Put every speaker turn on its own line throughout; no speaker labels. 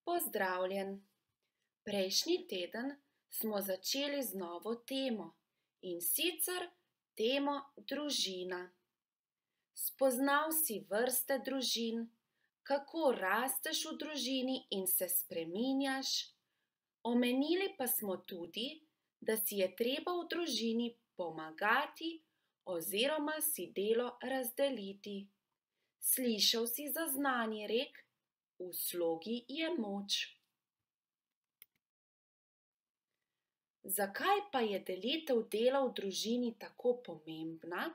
Pozdravljen! Prejšnji teden smo začeli z novo temo, in sicer temo družina. Spoznal si vrste družin, kako rasteš v družini in se spreminjaš. Omenili pa smo tudi, da si je treba v družini pomagati oziroma si delo razdeliti. Slišal si za znani rek: v slogi je moč. Zakaj pa je delitev dela v družini tako pomembna?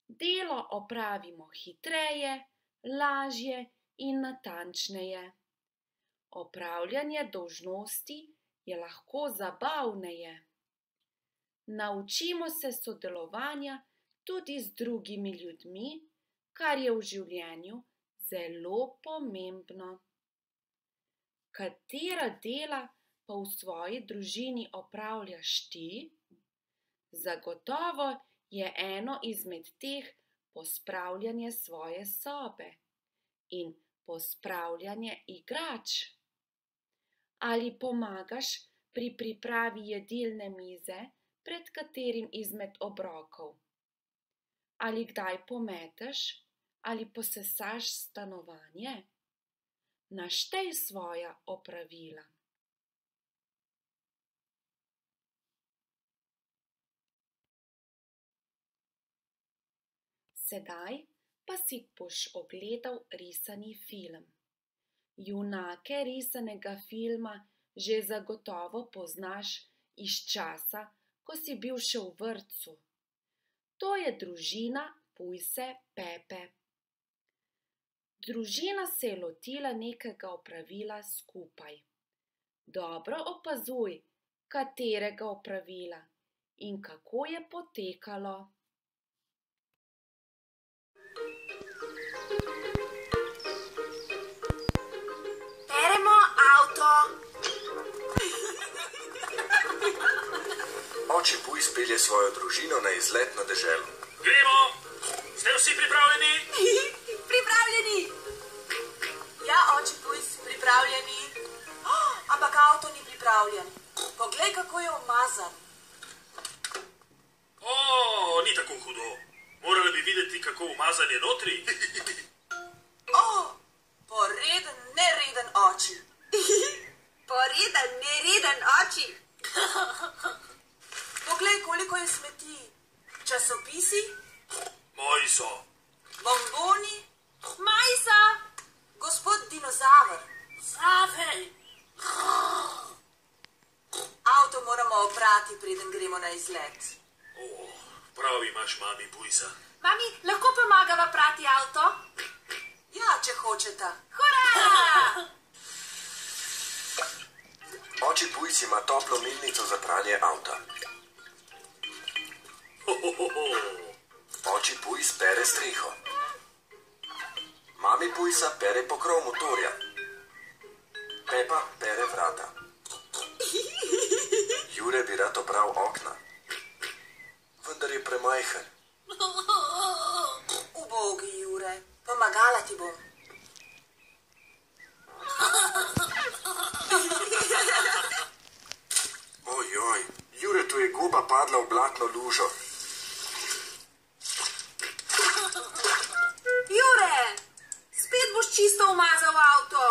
Delo opravimo hitreje, lažje in natančneje. Opravljanje dolžnosti je lahko zabavneje. Naučimo se sodelovanja tudi z drugimi ljudmi, kar je v življenju zelo pomembno. Katera dela pa v svoji družini opravljaš ti? Zagotovo je eno izmed teh pospravljanje svoje sobe in pospravljanje igrač. Ali pomagaš pri pripravi jedilne mize pred katerim izmed obrokov? Ali kdaj pometeš ali posesaš stanovanje? Naštej svoja opravila. Sedaj pa si boš ogledal risani film. Junake risanega filma že zagotovo poznaš iz časa, ko si bil še v vrtcu. To je družina pujse Pepe. Družina se je lotila nekega opravila skupaj. Dobro opazuj, katerega opravila in kako je potekalo.
Peremo avto.
Oče Puj spelje svojo družino na izlet na deželo.
Gremo! Ste vsi pripravljeni?
Pripravljeni. Ja, oče Puj, pripravljeni. Ampak avto ni pripravljen. Poglej, kako je umazan.
Ni tako hudo. Morali bi videti, kako umazan je notri.
Poreden, nereden oči. Poreden, nereden oči. Poglej, koliko je smeti. Časopisi?
Moji so.
Bomboni? Moji so. Gospod dinozaver. Zavel. Avto moramo oprati, preden gremo na izlet.
Prav imaš, mami Pujsa.
Mami, lahko pomagava prati avto? Ja, če hočeta. Hurra!
Oče Pujs ima toplo milnico za pranje avta. Oče Pujs pere streho. Mami Pujsa pere pokrov motorja. Pepa pere vrata. Jure bi rad opral okna, vendar je premajhen. Ubogi Jure, pomagala ti bom. Ojoj, Jure, tu je goba padla v blatno lužo.
Jure, spet boš čisto umazal avto.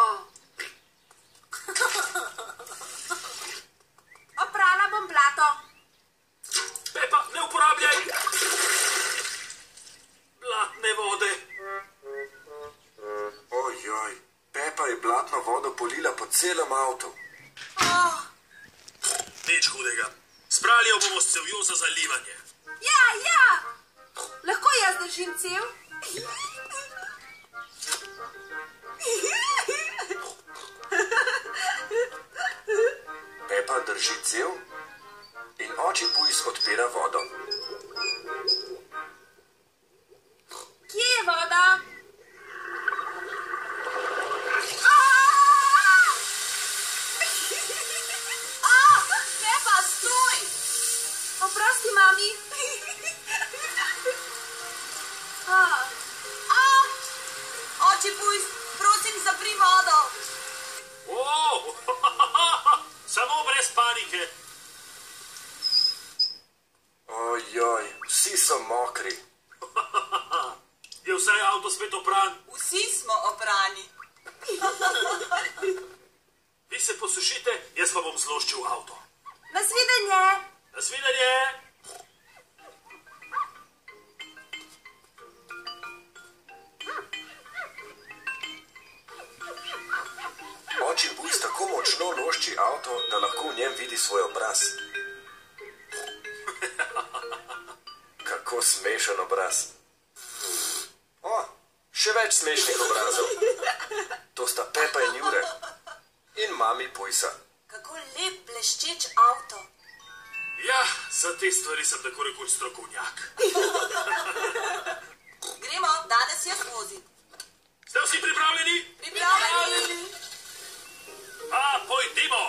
Oprala bom blato.
Pepa, ne uporabljaj! Blatne vode.
Ojoj, Pepa je blatno vodo polila po celem avtu.
Nič hudega. Spraljal bomo s cevjo za zalivanje.
Ja. Lahko jaz držim cev?
Pepa drži cev in oče Pujs odpira vodo.
Kje je voda? Pepa, stoj! Oprosti, mami. Oče Pujs, prosim, zapri vodo.
O, samo brez panike.
Ojoj, vsi so mokri.
Je vsaj avto spet opran.
Vsi smo oprani.
Vi se posušite, jaz pa bom zloščil avto.
Nasvidenje!
Nasvidenje!
Oči Bujs tako močno lošči avto, da lahko v njem vidi svoj obraz. Kako smešen obraz. O, še več smešnih obrazov. To sta Pepa in Jure. In mami Bujsa.
Kako lep bleščeč avto.
Ja, za te stvari sem tako rekoč strokovnjak.
Gremo, danes jaz vozim.
Ste vsi pripravljeni?
Pripravljeni?
Pa pojdimo!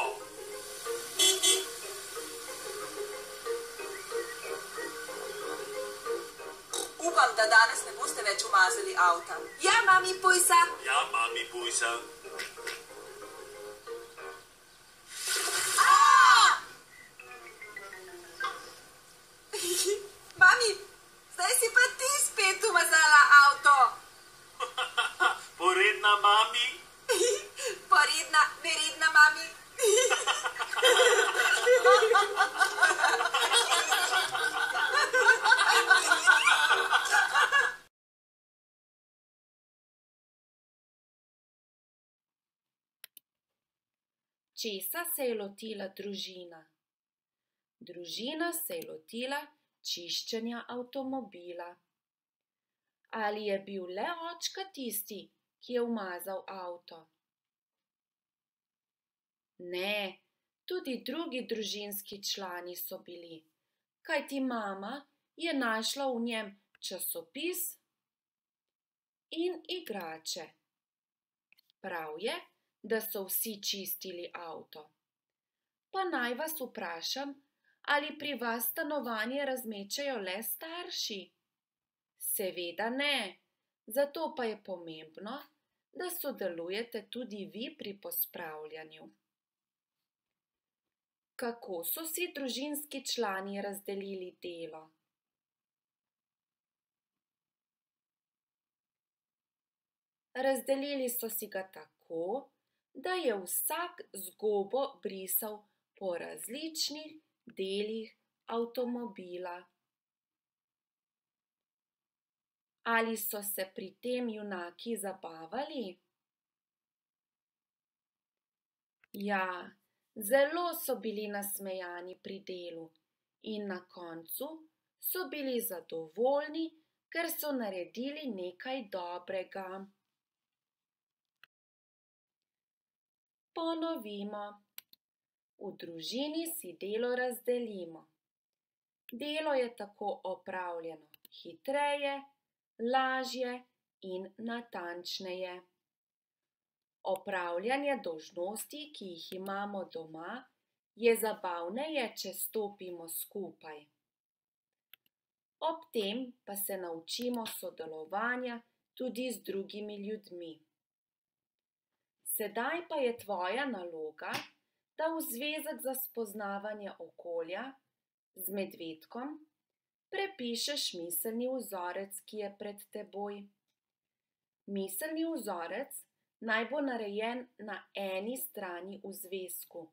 Upam, da danes ne boste več umazali avta. Ja, mami Pujsa.
Ja, mami Bujsa.
Mami, zdaj si pa ti spet umazala avto.
Poredna mami.
Poredna, neredna mami.
Česa se je lotila družina? Družina se je lotila čiščenja avtomobila. Ali je bil le očka tisti, ki je umazal avto? Ne, tudi drugi družinski člani so bili, kajti mama je našla v njem časopis in igrače. Prav je, da so vsi čistili avto. Pa naj vas vprašam, ali pri vas stanovanje razmečajo le starši? Seveda ne, zato pa je pomembno, da sodelujete tudi vi pri pospravljanju. Kako so si družinski člani razdelili delo? Razdelili so si ga tako, da je vsak z gobo brisal po različnih delih avtomobila. Ali so se pri tem junaki zabavali? Ja, zelo so bili nasmejani pri delu in na koncu so bili zadovoljni, ker so naredili nekaj dobrega. Ponovimo. V družini si delo razdelimo. Delo je tako opravljeno hitreje, lažje in natančneje. Opravljanje dolžnosti, ki jih imamo doma, je zabavneje, če stopimo skupaj. Ob tem pa se naučimo sodelovanja tudi z drugimi ljudmi. Sedaj pa je tvoja naloga, da v zvezek za spoznavanje okolja z medvedkom prepišeš miselni vzorec, ki je pred teboj. Miselni vzorec naj bo narejen na eni strani v zvezku.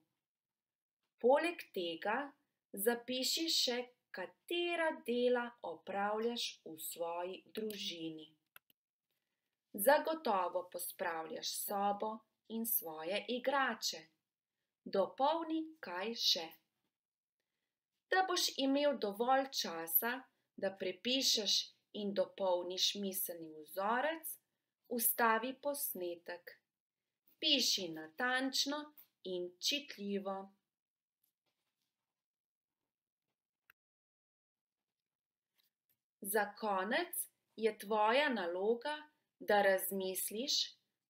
Poleg tega zapiši še, katera dela opravljaš v svoji družini. Zagotovo pospravljaš sobo in svoje igrače. Dopolni kaj še. Da boš imel dovolj časa, da prepišeš in dopolniš miselni vzorec, ustavi posnetek. Piši natančno in čitljivo. Za konec je tvoja naloga, da razmisliš,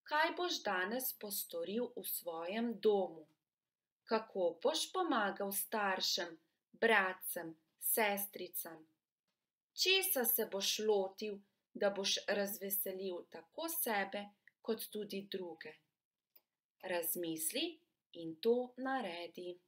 kaj boš danes postoril v svojem domu. Kako boš pomagal staršem, bratcem, sestricam? Česa se boš lotil, da boš razveselil tako sebe, kot tudi druge? Razmisli in to naredi.